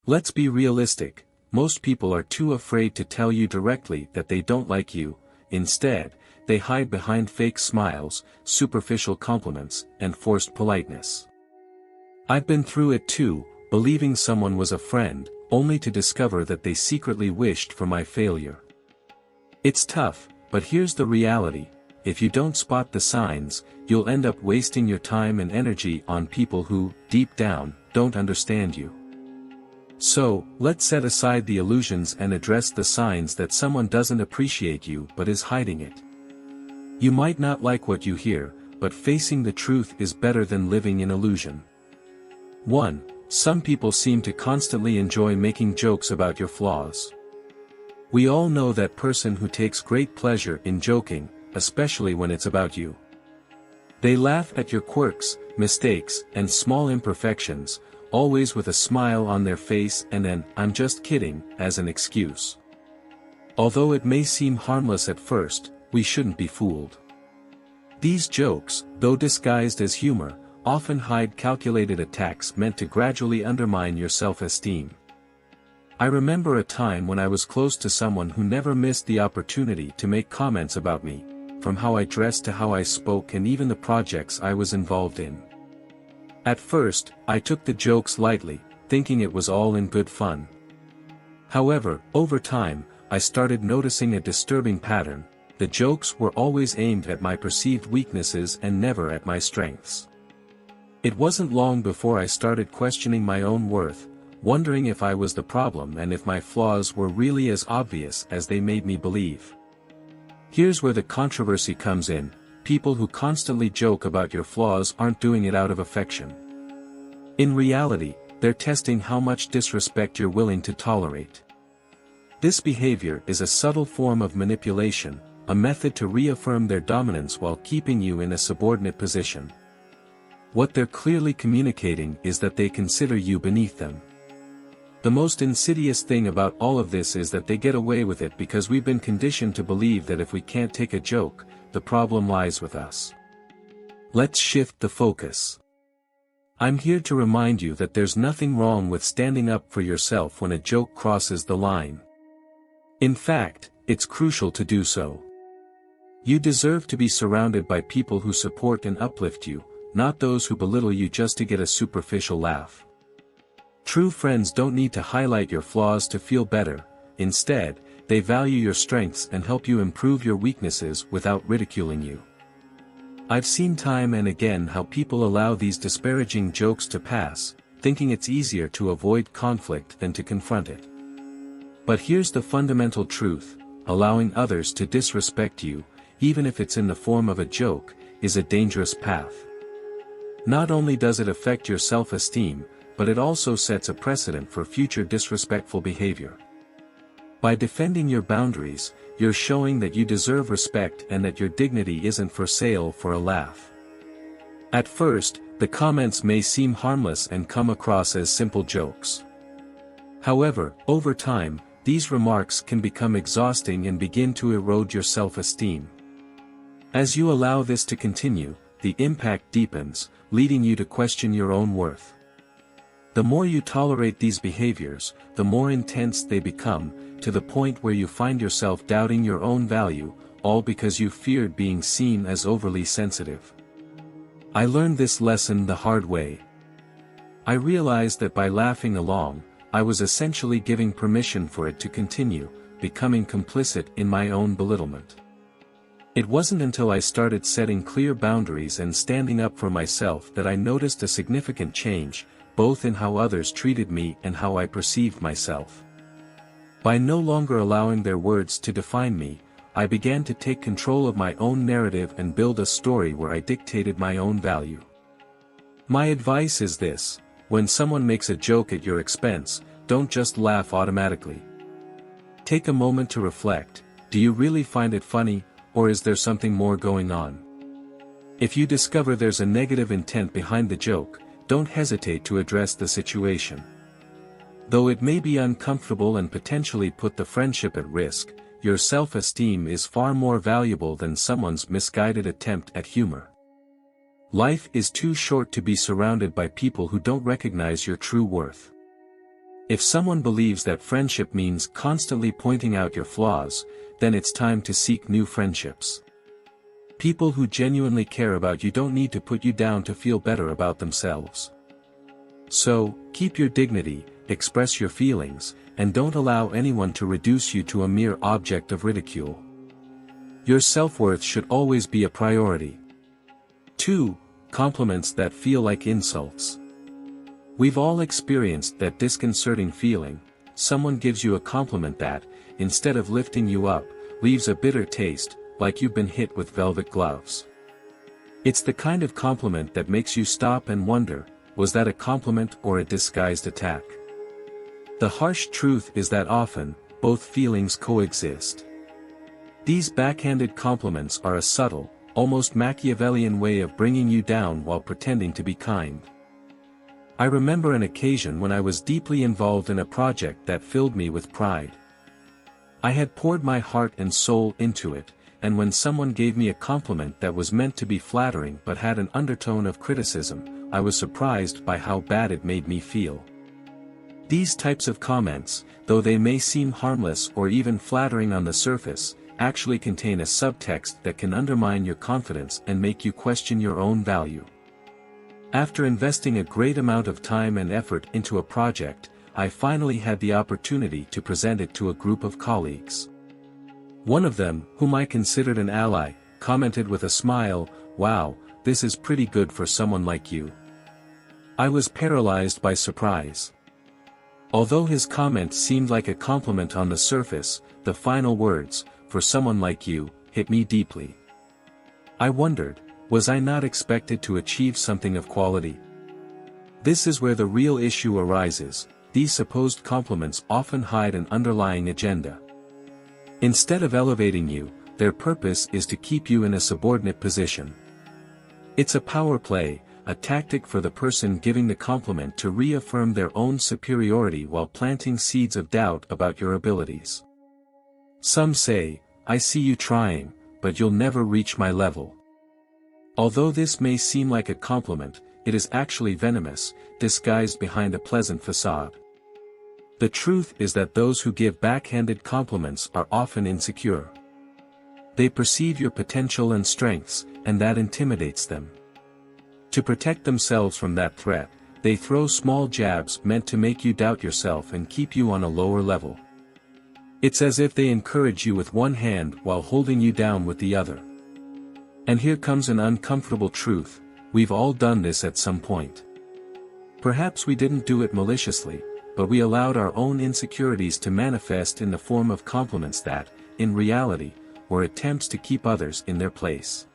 Let's be realistic, most people are too afraid to tell you directly that they don't like you. Instead, they hide behind fake smiles, superficial compliments, and forced politeness. I've been through it too, believing someone was a friend, only to discover that they secretly wished for my failure. It's tough, but here's the reality: if you don't spot the signs, you'll end up wasting your time and energy on people who, deep down, don't understand you. So, let's set aside the illusions and address the signs that someone doesn't appreciate you but is hiding it. You might not like what you hear, but facing the truth is better than living in illusion. 1. Some people seem to constantly enjoy making jokes about your flaws. We all know that person who takes great pleasure in joking, especially when it's about you. They laugh at your quirks, mistakes, and small imperfections, always with a smile on their face and an "I'm just kidding" as an excuse. Although it may seem harmless at first, we shouldn't be fooled. These jokes, though disguised as humor, often hide calculated attacks meant to gradually undermine your self-esteem. I remember a time when I was close to someone who never missed the opportunity to make comments about me, from how I dressed to how I spoke and even the projects I was involved in. At first, I took the jokes lightly, thinking it was all in good fun. However, over time, I started noticing a disturbing pattern: the jokes were always aimed at my perceived weaknesses and never at my strengths. It wasn't long before I started questioning my own worth, wondering if I was the problem and if my flaws were really as obvious as they made me believe. Here's where the controversy comes in: people who constantly joke about your flaws aren't doing it out of affection. In reality, they're testing how much disrespect you're willing to tolerate. This behavior is a subtle form of manipulation, a method to reaffirm their dominance while keeping you in a subordinate position. What they're clearly communicating is that they consider you beneath them. The most insidious thing about all of this is that they get away with it because we've been conditioned to believe that if we can't take a joke, the problem lies with us. Let's shift the focus. I'm here to remind you that there's nothing wrong with standing up for yourself when a joke crosses the line. In fact, it's crucial to do so. You deserve to be surrounded by people who support and uplift you, not those who belittle you just to get a superficial laugh. True friends don't need to highlight your flaws to feel better; instead, they value your strengths and help you improve your weaknesses without ridiculing you. I've seen time and again how people allow these disparaging jokes to pass, thinking it's easier to avoid conflict than to confront it. But here's the fundamental truth: allowing others to disrespect you, even if it's in the form of a joke, is a dangerous path. Not only does it affect your self-esteem, but it also sets a precedent for future disrespectful behavior. By defending your boundaries, you're showing that you deserve respect and that your dignity isn't for sale for a laugh. At first, the comments may seem harmless and come across as simple jokes. However, over time, these remarks can become exhausting and begin to erode your self-esteem. As you allow this to continue, the impact deepens, leading you to question your own worth. The more you tolerate these behaviors, the more intense they become, to the point where you find yourself doubting your own value, all because you feared being seen as overly sensitive. I learned this lesson the hard way. I realized that by laughing along, I was essentially giving permission for it to continue, becoming complicit in my own belittlement. It wasn't until I started setting clear boundaries and standing up for myself that I noticed a significant change, both in how others treated me and how I perceived myself. By no longer allowing their words to define me, I began to take control of my own narrative and build a story where I dictated my own value. My advice is this: when someone makes a joke at your expense, don't just laugh automatically. Take a moment to reflect: do you really find it funny, or is there something more going on? If you discover there's a negative intent behind the joke, don't hesitate to address the situation. Though it may be uncomfortable and potentially put the friendship at risk, your self-esteem is far more valuable than someone's misguided attempt at humor. Life is too short to be surrounded by people who don't recognize your true worth. If someone believes that friendship means constantly pointing out your flaws, then it's time to seek new friendships. People who genuinely care about you don't need to put you down to feel better about themselves. So, keep your dignity, express your feelings, and don't allow anyone to reduce you to a mere object of ridicule. Your self-worth should always be a priority. 2. Compliments that feel like insults. We've all experienced that disconcerting feeling. Someone gives you a compliment that, instead of lifting you up, leaves a bitter taste, like you've been hit with velvet gloves. It's the kind of compliment that makes you stop and wonder, was that a compliment or a disguised attack? The harsh truth is that often, both feelings coexist. These backhanded compliments are a subtle, almost Machiavellian way of bringing you down while pretending to be kind. I remember an occasion when I was deeply involved in a project that filled me with pride. I had poured my heart and soul into it, and when someone gave me a compliment that was meant to be flattering but had an undertone of criticism, I was surprised by how bad it made me feel. These types of comments, though they may seem harmless or even flattering on the surface, actually contain a subtext that can undermine your confidence and make you question your own value. After investing a great amount of time and effort into a project, I finally had the opportunity to present it to a group of colleagues. One of them, whom I considered an ally, commented with a smile, "Wow, this is pretty good for someone like you." I was paralyzed by surprise. Although his comment seemed like a compliment on the surface, the final words, "for someone like you," hit me deeply. I wondered, was I not expected to achieve something of quality? This is where the real issue arises. These supposed compliments often hide an underlying agenda. Instead of elevating you, their purpose is to keep you in a subordinate position. It's a power play, a tactic for the person giving the compliment to reaffirm their own superiority while planting seeds of doubt about your abilities. Some say, "I see you trying, but you'll never reach my level." Although this may seem like a compliment, it is actually venomous, disguised behind a pleasant facade. The truth is that those who give backhanded compliments are often insecure. They perceive your potential and strengths, and that intimidates them. To protect themselves from that threat, they throw small jabs meant to make you doubt yourself and keep you on a lower level. It's as if they encourage you with one hand while holding you down with the other. And here comes an uncomfortable truth: we've all done this at some point. Perhaps we didn't do it maliciously, but we allowed our own insecurities to manifest in the form of compliments that, in reality, were attempts to keep others in their place.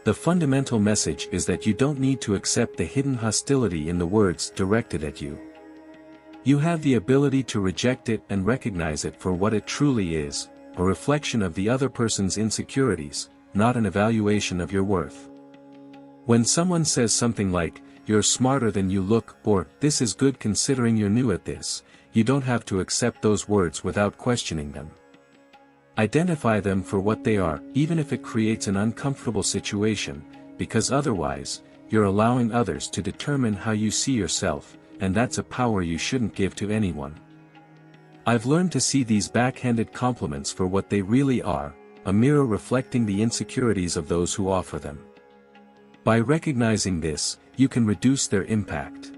The fundamental message is that you don't need to accept the hidden hostility in the words directed at you. You have the ability to reject it and recognize it for what it truly is, a reflection of the other person's insecurities, not an evaluation of your worth. When someone says something like, "You're smarter than you look," or "This is good considering you're new at this," you don't have to accept those words without questioning them. Identify them for what they are, even if it creates an uncomfortable situation, because otherwise, you're allowing others to determine how you see yourself, and that's a power you shouldn't give to anyone. I've learned to see these backhanded compliments for what they really are, a mirror reflecting the insecurities of those who offer them. By recognizing this, you can reduce their impact.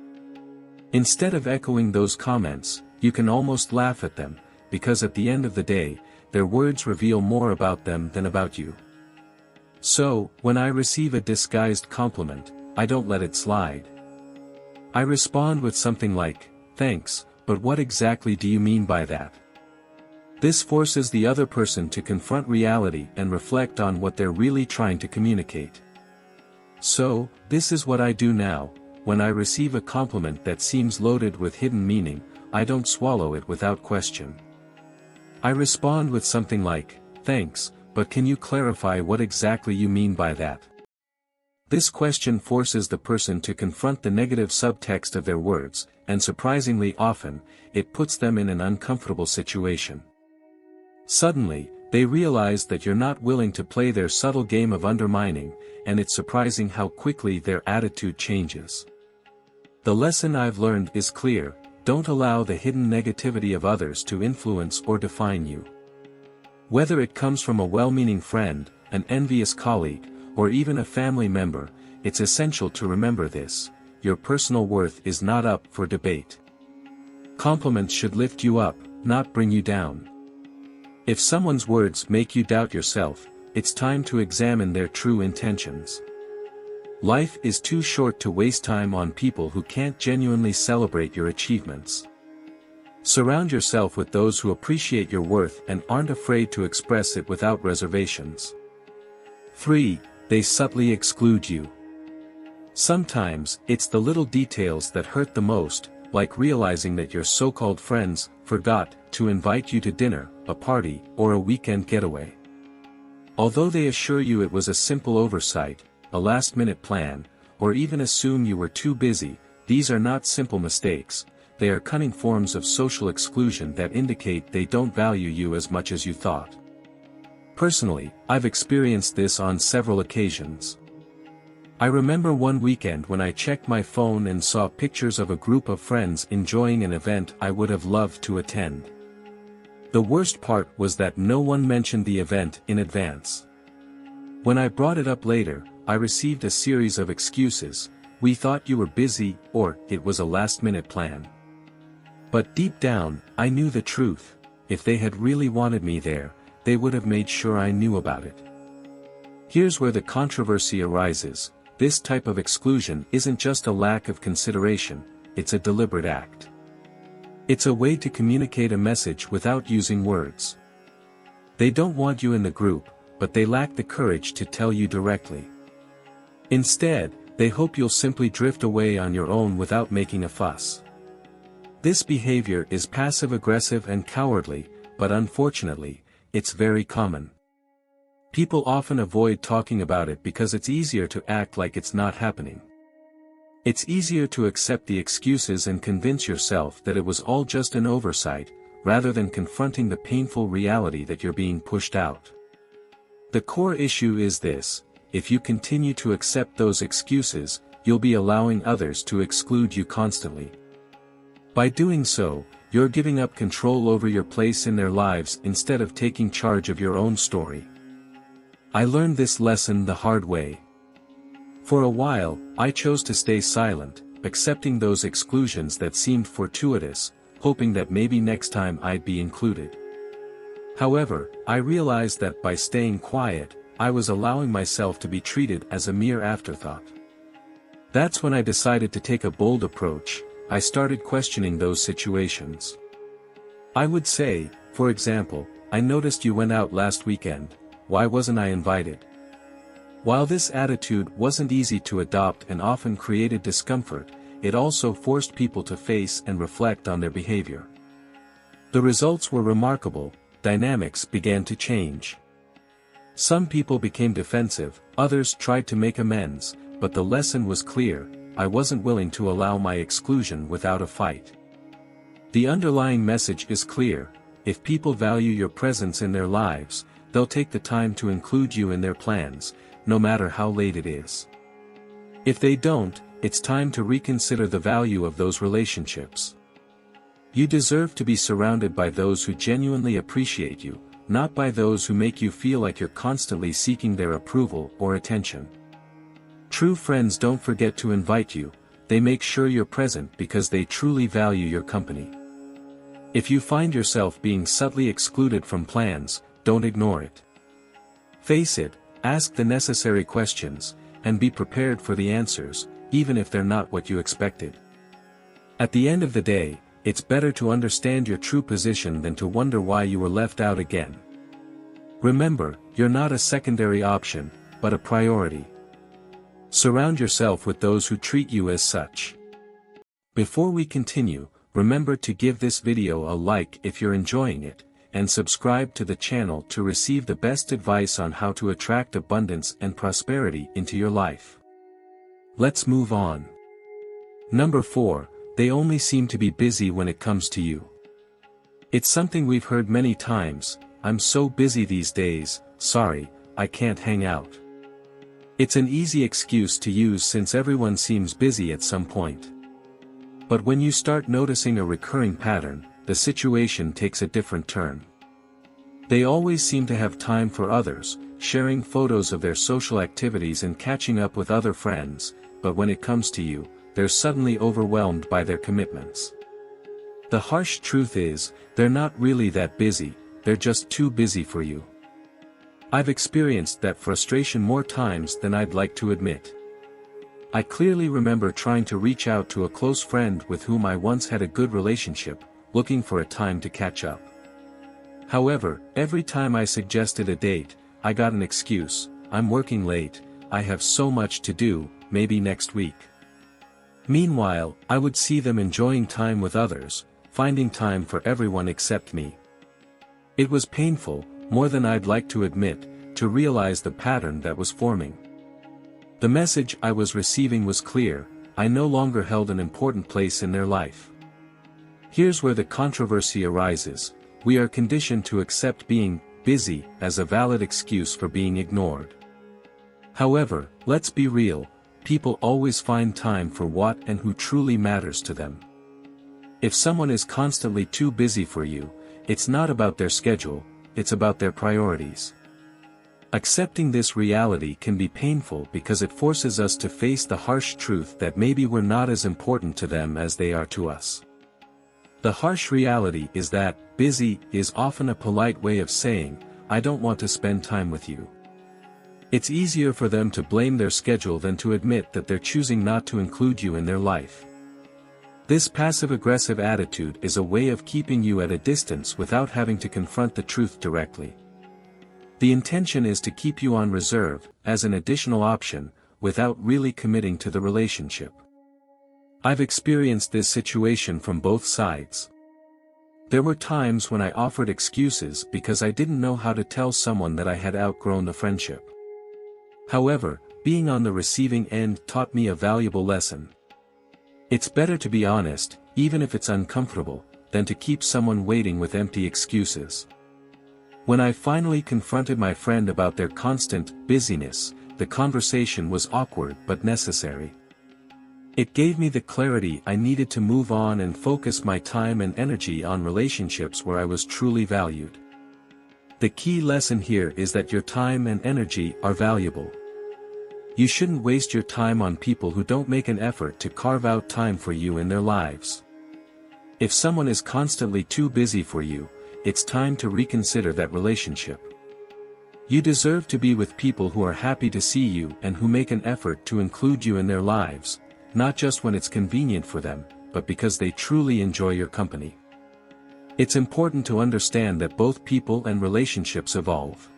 Instead of echoing those comments, you can almost laugh at them, because at the end of the day, their words reveal more about them than about you. So, when I receive a disguised compliment, I don't let it slide. I respond with something like, "Thanks, but what exactly do you mean by that?" This forces the other person to confront reality and reflect on what they're really trying to communicate. So, this is what I do now: when I receive a compliment that seems loaded with hidden meaning, I don't swallow it without question. I respond with something like, "Thanks, but can you clarify what exactly you mean by that?" This question forces the person to confront the negative subtext of their words, and surprisingly often, it puts them in an uncomfortable situation. Suddenly, they realize that you're not willing to play their subtle game of undermining, and it's surprising how quickly their attitude changes. The lesson I've learned is clear: don't allow the hidden negativity of others to influence or define you. Whether it comes from a well-meaning friend, an envious colleague, or even a family member, it's essential to remember this: your personal worth is not up for debate. Compliments should lift you up, not bring you down. If someone's words make you doubt yourself, it's time to examine their true intentions. Life is too short to waste time on people who can't genuinely celebrate your achievements. Surround yourself with those who appreciate your worth and aren't afraid to express it without reservations. 3. They subtly exclude you. Sometimes, it's the little details that hurt the most, like realizing that your so-called friends forgot to invite you to dinner, a party, or a weekend getaway. Although they assure you it was a simple oversight, a last-minute plan, or even assume you were too busy, these are not simple mistakes. They are cunning forms of social exclusion that indicate they don't value you as much as you thought. Personally, I've experienced this on several occasions. I remember one weekend when I checked my phone and saw pictures of a group of friends enjoying an event I would have loved to attend. The worst part was that no one mentioned the event in advance. When I brought it up later, I received a series of excuses: "We thought you were busy," or "It was a last-minute plan." But deep down, I knew the truth: if they had really wanted me there, they would have made sure I knew about it. Here's where the controversy arises: this type of exclusion isn't just a lack of consideration, it's a deliberate act. It's a way to communicate a message without using words. They don't want you in the group, but they lack the courage to tell you directly. Instead, they hope you'll simply drift away on your own without making a fuss. This behavior is passive-aggressive and cowardly, but unfortunately, it's very common. People often avoid talking about it because it's easier to act like it's not happening. It's easier to accept the excuses and convince yourself that it was all just an oversight, rather than confronting the painful reality that you're being pushed out. The core issue is this: if you continue to accept those excuses, you'll be allowing others to exclude you constantly. By doing so, you're giving up control over your place in their lives instead of taking charge of your own story. I learned this lesson the hard way. For a while, I chose to stay silent, accepting those exclusions that seemed fortuitous, hoping that maybe next time I'd be included. However, I realized that by staying quiet, I was allowing myself to be treated as a mere afterthought. That's when I decided to take a bold approach. I started questioning those situations. I would say, for example, "I noticed you went out last weekend. Why wasn't I invited?" While this attitude wasn't easy to adopt and often created discomfort, it also forced people to face and reflect on their behavior. The results were remarkable. Dynamics began to change. Some people became defensive, others tried to make amends, but the lesson was clear: I wasn't willing to allow my exclusion without a fight. The underlying message is clear: if people value your presence in their lives, they'll take the time to include you in their plans, no matter how late it is. If they don't, it's time to reconsider the value of those relationships. You deserve to be surrounded by those who genuinely appreciate you, not by those who make you feel like you're constantly seeking their approval or attention. True friends don't forget to invite you, they make sure you're present because they truly value your company. If you find yourself being subtly excluded from plans, don't ignore it. Face it, ask the necessary questions, and be prepared for the answers, even if they're not what you expected. At the end of the day, it's better to understand your true position than to wonder why you were left out again. Remember, you're not a secondary option, but a priority. Surround yourself with those who treat you as such. Before we continue, remember to give this video a like if you're enjoying it, and subscribe to the channel to receive the best advice on how to attract abundance and prosperity into your life. Let's move on. Number 4, they only seem to be busy when it comes to you. It's something we've heard many times: "I'm so busy these days, sorry, I can't hang out." It's an easy excuse to use since everyone seems busy at some point. But when you start noticing a recurring pattern, the situation takes a different turn. They always seem to have time for others, sharing photos of their social activities and catching up with other friends, but when it comes to you, they're suddenly overwhelmed by their commitments. The harsh truth is, they're not really that busy, they're just too busy for you. I've experienced that frustration more times than I'd like to admit. I clearly remember trying to reach out to a close friend with whom I once had a good relationship, looking for a time to catch up. However, every time I suggested a date, I got an excuse: I'm working late, I have so much to do, maybe next week. Meanwhile, I would see them enjoying time with others, finding time for everyone except me. It was painful, more than I'd like to admit, to realize the pattern that was forming. The message I was receiving was clear: I no longer held an important place in their life. Here's where the controversy arises: we are conditioned to accept being busy as a valid excuse for being ignored. However, let's be real, people always find time for what and who truly matters to them. If someone is constantly too busy for you, it's not about their schedule, it's about their priorities. Accepting this reality can be painful because it forces us to face the harsh truth that maybe we're not as important to them as they are to us. The harsh reality is that busy is often a polite way of saying, I don't want to spend time with you. It's easier for them to blame their schedule than to admit that they're choosing not to include you in their life. This passive-aggressive attitude is a way of keeping you at a distance without having to confront the truth directly. The intention is to keep you on reserve, as an additional option, without really committing to the relationship. I've experienced this situation from both sides. There were times when I offered excuses because I didn't know how to tell someone that I had outgrown the friendship. However, being on the receiving end taught me a valuable lesson. It's better to be honest, even if it's uncomfortable, than to keep someone waiting with empty excuses. When I finally confronted my friend about their constant busyness, the conversation was awkward but necessary. It gave me the clarity I needed to move on and focus my time and energy on relationships where I was truly valued. The key lesson here is that your time and energy are valuable. You shouldn't waste your time on people who don't make an effort to carve out time for you in their lives. If someone is constantly too busy for you, it's time to reconsider that relationship. You deserve to be with people who are happy to see you and who make an effort to include you in their lives, not just when it's convenient for them, but because they truly enjoy your company. It's important to understand that both people and relationships evolve.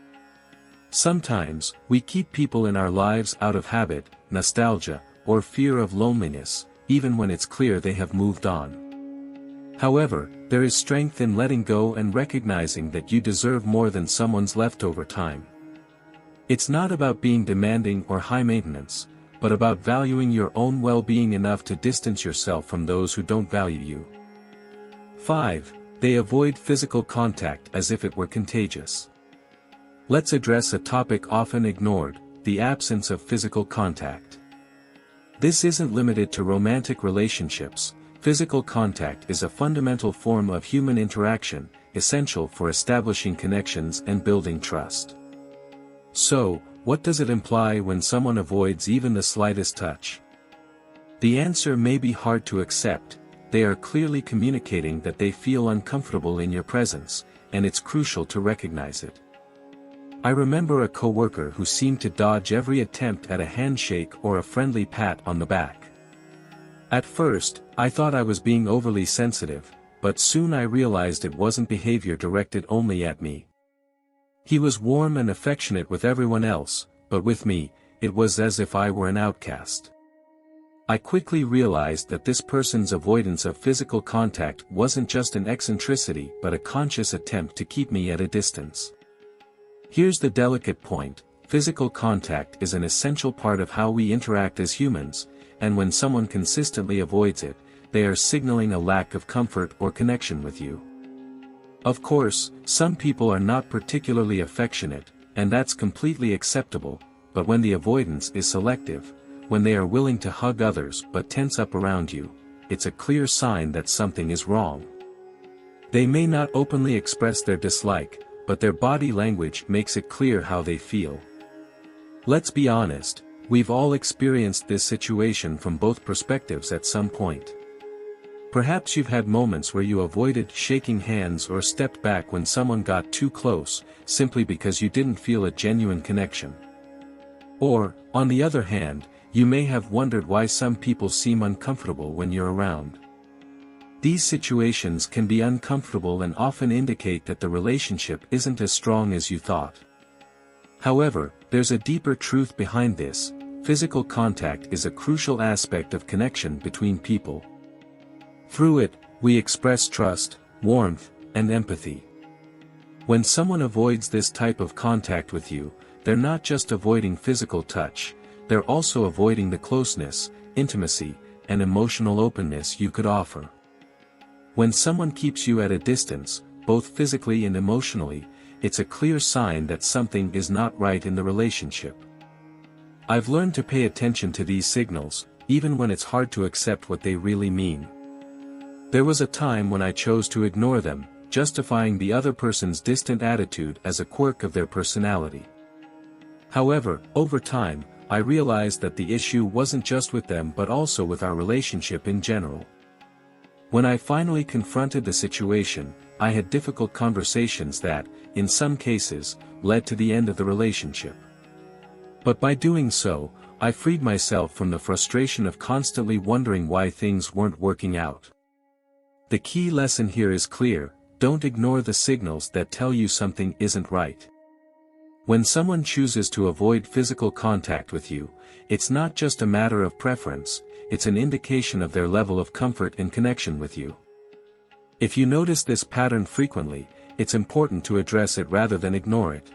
Sometimes, we keep people in our lives out of habit, nostalgia, or fear of loneliness, even when it's clear they have moved on. However, there is strength in letting go and recognizing that you deserve more than someone's leftover time. It's not about being demanding or high maintenance, but about valuing your own well-being enough to distance yourself from those who don't value you. 5. They avoid physical contact as if it were contagious. Let's address a topic often ignored: the absence of physical contact. This isn't limited to romantic relationships. Physical contact is a fundamental form of human interaction, essential for establishing connections and building trust. So, what does it imply when someone avoids even the slightest touch? The answer may be hard to accept. They are clearly communicating that they feel uncomfortable in your presence, and it's crucial to recognize it. I remember a coworker who seemed to dodge every attempt at a handshake or a friendly pat on the back. At first, I thought I was being overly sensitive, but soon I realized it wasn't behavior directed only at me. He was warm and affectionate with everyone else, but with me, it was as if I were an outcast. I quickly realized that this person's avoidance of physical contact wasn't just an eccentricity but a conscious attempt to keep me at a distance. Here's the delicate point: physical contact is an essential part of how we interact as humans, and when someone consistently avoids it, they are signaling a lack of comfort or connection with you. Of course, some people are not particularly affectionate, and that's completely acceptable, but when the avoidance is selective, when they are willing to hug others but tense up around you, it's a clear sign that something is wrong. They may not openly express their dislike, but their body language makes it clear how they feel. Let's be honest, we've all experienced this situation from both perspectives at some point. Perhaps you've had moments where you avoided shaking hands or stepped back when someone got too close, simply because you didn't feel a genuine connection. Or, on the other hand, you may have wondered why some people seem uncomfortable when you're around. These situations can be uncomfortable and often indicate that the relationship isn't as strong as you thought. However, there's a deeper truth behind this: physical contact is a crucial aspect of connection between people. Through it, we express trust, warmth, and empathy. When someone avoids this type of contact with you, they're not just avoiding physical touch, they're also avoiding the closeness, intimacy, and emotional openness you could offer. When someone keeps you at a distance, both physically and emotionally, it's a clear sign that something is not right in the relationship. I've learned to pay attention to these signals, even when it's hard to accept what they really mean. There was a time when I chose to ignore them, justifying the other person's distant attitude as a quirk of their personality. However, over time, I realized that the issue wasn't just with them but also with our relationship in general. When I finally confronted the situation, I had difficult conversations that, in some cases, led to the end of the relationship. But by doing so, I freed myself from the frustration of constantly wondering why things weren't working out. The key lesson here is clear: don't ignore the signals that tell you something isn't right. When someone chooses to avoid physical contact with you, it's not just a matter of preference, it's an indication of their level of comfort and connection with you. If you notice this pattern frequently, it's important to address it rather than ignore it.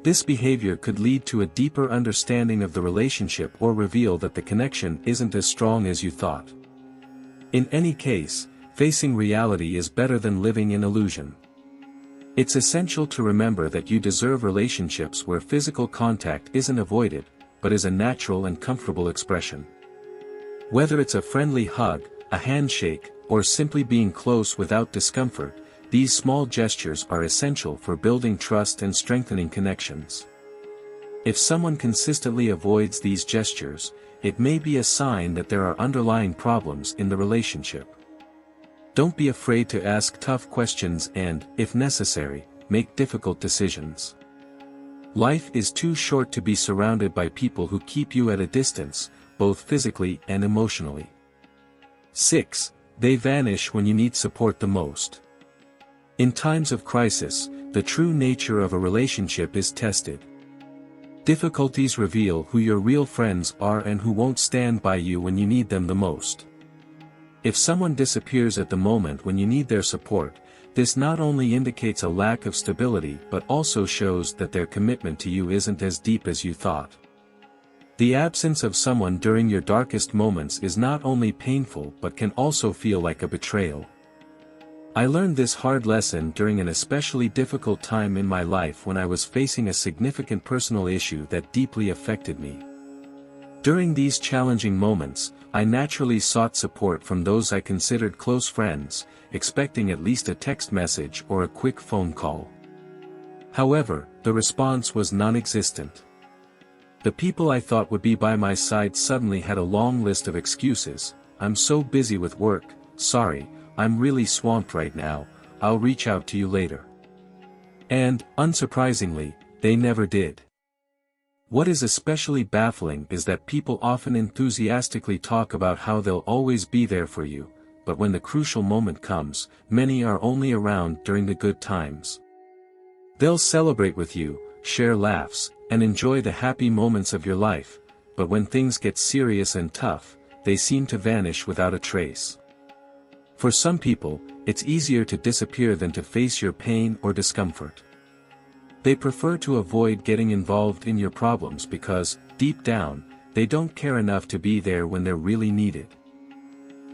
This behavior could lead to a deeper understanding of the relationship or reveal that the connection isn't as strong as you thought. In any case, facing reality is better than living in illusion. It's essential to remember that you deserve relationships where physical contact isn't avoided, but is a natural and comfortable expression. Whether it's a friendly hug, a handshake, or simply being close without discomfort, these small gestures are essential for building trust and strengthening connections. If someone consistently avoids these gestures, it may be a sign that there are underlying problems in the relationship. Don't be afraid to ask tough questions and, if necessary, make difficult decisions. Life is too short to be surrounded by people who keep you at a distance, both physically and emotionally. 6. They vanish when you need support the most. In times of crisis, the true nature of a relationship is tested. Difficulties reveal who your real friends are and who won't stand by you when you need them the most. If someone disappears at the moment when you need their support, this not only indicates a lack of stability but also shows that their commitment to you isn't as deep as you thought. The absence of someone during your darkest moments is not only painful but can also feel like a betrayal. I learned this hard lesson during an especially difficult time in my life when I was facing a significant personal issue that deeply affected me. During these challenging moments, I naturally sought support from those I considered close friends, expecting at least a text message or a quick phone call. However, the response was non-existent. The people I thought would be by my side suddenly had a long list of excuses: "I'm so busy with work, sorry, I'm really swamped right now, I'll reach out to you later." And, unsurprisingly, they never did. What is especially baffling is that people often enthusiastically talk about how they'll always be there for you, but when the crucial moment comes, many are only around during the good times. They'll celebrate with you, share laughs, and enjoy the happy moments of your life, but when things get serious and tough, they seem to vanish without a trace. For some people, it's easier to disappear than to face your pain or discomfort. They prefer to avoid getting involved in your problems because, deep down, they don't care enough to be there when they're really needed.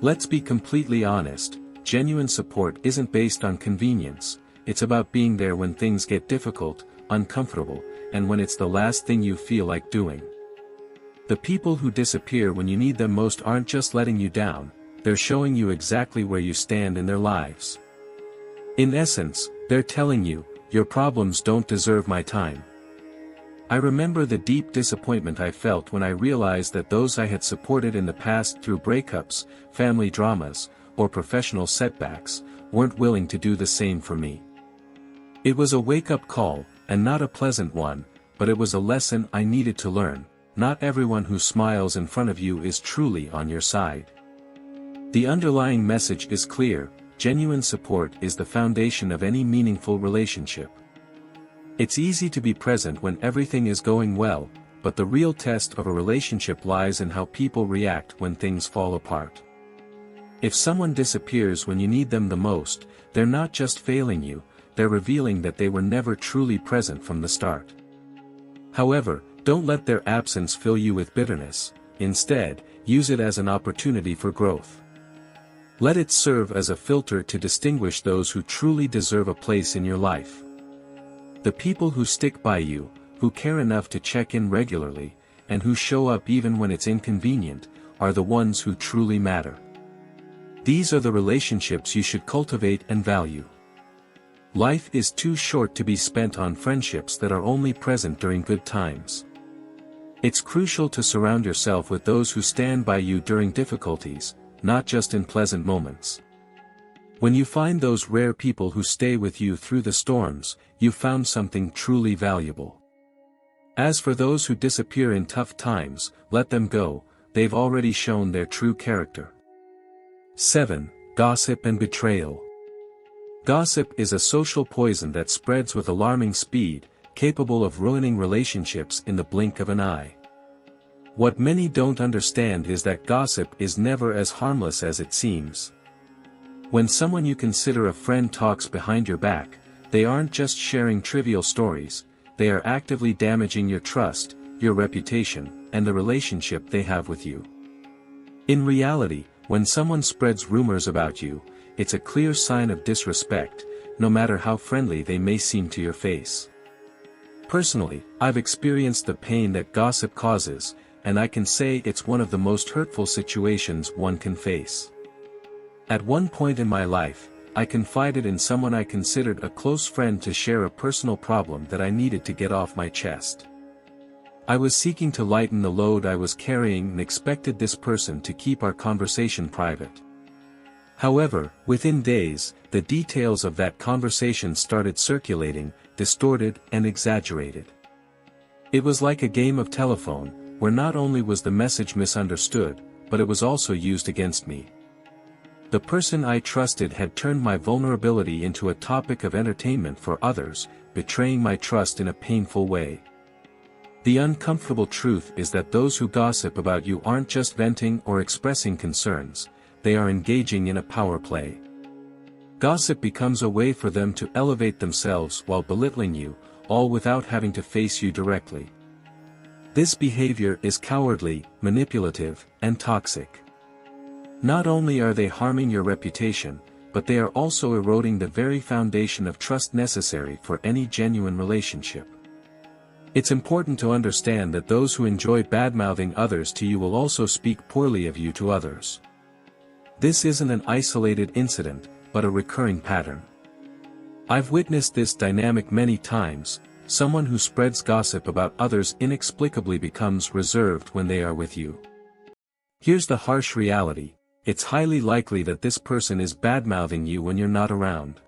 Let's be completely honest, genuine support isn't based on convenience, it's about being there when things get difficult, uncomfortable, and when it's the last thing you feel like doing. The people who disappear when you need them most aren't just letting you down, they're showing you exactly where you stand in their lives. In essence, they're telling you, your problems don't deserve my time. I remember the deep disappointment I felt when I realized that those I had supported in the past through breakups, family dramas, or professional setbacks, weren't willing to do the same for me. It was a wake-up call, and not a pleasant one, but it was a lesson I needed to learn. Not everyone who smiles in front of you is truly on your side. The underlying message is clear: genuine support is the foundation of any meaningful relationship. It's easy to be present when everything is going well, but the real test of a relationship lies in how people react when things fall apart. If someone disappears when you need them the most, they're not just failing you, they're revealing that they were never truly present from the start. However, don't let their absence fill you with bitterness. Instead, use it as an opportunity for growth. Let it serve as a filter to distinguish those who truly deserve a place in your life. The people who stick by you, who care enough to check in regularly, and who show up even when it's inconvenient, are the ones who truly matter. These are the relationships you should cultivate and value. Life is too short to be spent on friendships that are only present during good times. It's crucial to surround yourself with those who stand by you during difficulties, not just in pleasant moments. When you find those rare people who stay with you through the storms, you've found something truly valuable. As for those who disappear in tough times, let them go, they've already shown their true character. 7. Gossip and betrayal. Gossip is a social poison that spreads with alarming speed, capable of ruining relationships in the blink of an eye. What many don't understand is that gossip is never as harmless as it seems. When someone you consider a friend talks behind your back, they aren't just sharing trivial stories, they are actively damaging your trust, your reputation, and the relationship they have with you. In reality, when someone spreads rumors about you, it's a clear sign of disrespect, no matter how friendly they may seem to your face. Personally, I've experienced the pain that gossip causes, and I can say it's one of the most hurtful situations one can face. At one point in my life, I confided in someone I considered a close friend to share a personal problem that I needed to get off my chest. I was seeking to lighten the load I was carrying and expected this person to keep our conversation private. However, within days, the details of that conversation started circulating, distorted and exaggerated. It was like a game of telephone, where not only was the message misunderstood, but it was also used against me. The person I trusted had turned my vulnerability into a topic of entertainment for others, betraying my trust in a painful way. The uncomfortable truth is that those who gossip about you aren't just venting or expressing concerns, they are engaging in a power play. Gossip becomes a way for them to elevate themselves while belittling you, all without having to face you directly. This behavior is cowardly, manipulative, and toxic. Not only are they harming your reputation, but they are also eroding the very foundation of trust necessary for any genuine relationship. It's important to understand that those who enjoy badmouthing others to you will also speak poorly of you to others. This isn't an isolated incident, but a recurring pattern. I've witnessed this dynamic many times. Someone who spreads gossip about others inexplicably becomes reserved when they are with you. Here's the harsh reality: it's highly likely that this person is badmouthing you when you're not around.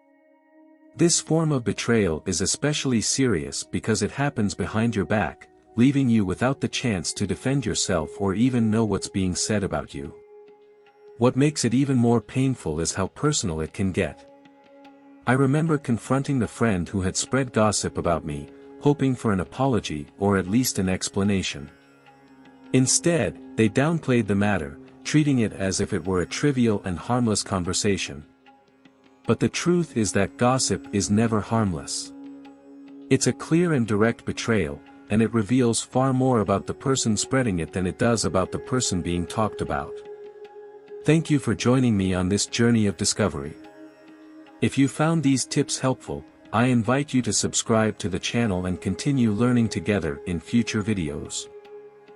This form of betrayal is especially serious because it happens behind your back, leaving you without the chance to defend yourself or even know what's being said about you. What makes it even more painful is how personal it can get. I remember confronting the friend who had spread gossip about me, hoping for an apology or at least an explanation. Instead, they downplayed the matter, treating it as if it were a trivial and harmless conversation. But the truth is that gossip is never harmless. It's a clear and direct betrayal, and it reveals far more about the person spreading it than it does about the person being talked about. Thank you for joining me on this journey of discovery. If you found these tips helpful, I invite you to subscribe to the channel and continue learning together in future videos.